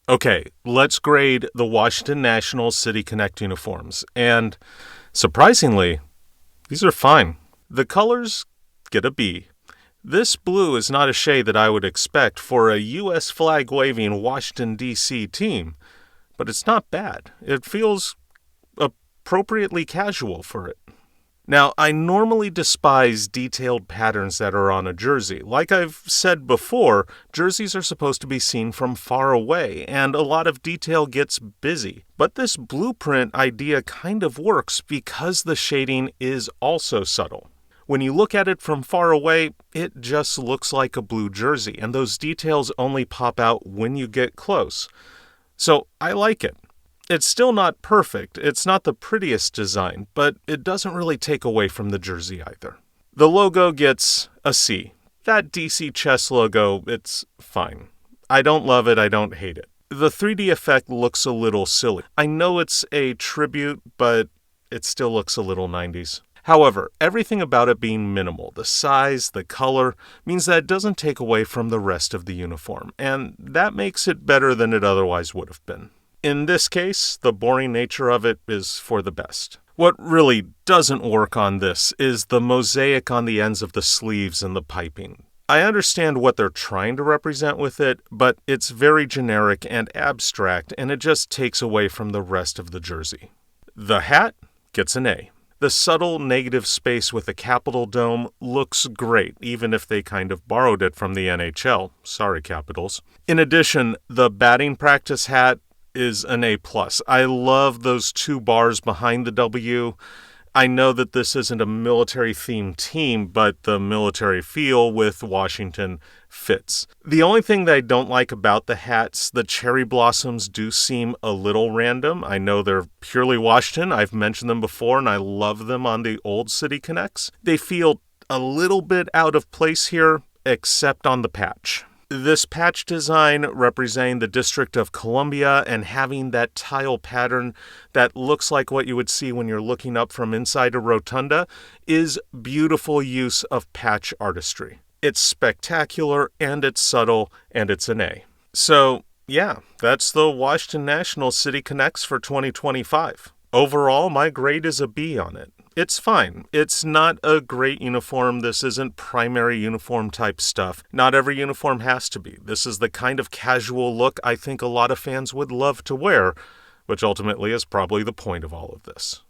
Okay, let's grade the Washington Nationals City Connect uniforms. And surprisingly, these are fine. The colors get a B. This blue is not a shade that I would expect for a U.S. flag-waving Washington, D.C. team, but it's not bad. It feels appropriately casual for it. Now, I normally despise detailed patterns that are on a jersey. Like I've said before, jerseys are supposed to be seen from far away, and a lot of detail gets busy. But this blueprint idea kind of works because the shading is also subtle. When you look at it from far away, it just looks like a blue jersey, and those details only pop out when you get close. So I like it. It's still not perfect, it's not the prettiest design, but it doesn't really take away from the jersey either. The logo gets a C. That DC chess logo, it's fine. I don't love it, I don't hate it. The 3D effect looks a little silly. I know it's a tribute, but it still looks a little 90s. However, everything about it being minimal, the size, the color, means that it doesn't take away from the rest of the uniform, and that makes it better than it otherwise would have been. In this case, the boring nature of it is for the best. What really doesn't work on this is the mosaic on the ends of the sleeves and the piping. I understand what they're trying to represent with it, but it's very generic and abstract, and it just takes away from the rest of the jersey. The hat gets an A. The subtle negative space with a Capitol dome looks great, even if they kind of borrowed it from the NHL. Sorry, Capitals. In addition, the batting practice hat is an A+. I love those two bars behind the W. I know that this isn't a military-themed team, but the military feel with Washington fits. The only thing that I don't like about the hats, the cherry blossoms do seem a little random. I know they're purely Washington. I've mentioned them before, and I love them on the old City Connects. They feel a little bit out of place here, except on the patch. This patch design representing the District of Columbia and having that tile pattern that looks like what you would see when you're looking up from inside a rotunda is beautiful use of patch artistry. It's spectacular, and it's subtle, and it's an A. So, yeah, that's the Washington Nationals City Connects for 2025. Overall, my grade is a B on it. It's fine. It's not a great uniform. This isn't primary uniform type stuff. Not every uniform has to be. This is the kind of casual look I think a lot of fans would love to wear, which ultimately is probably the point of all of this.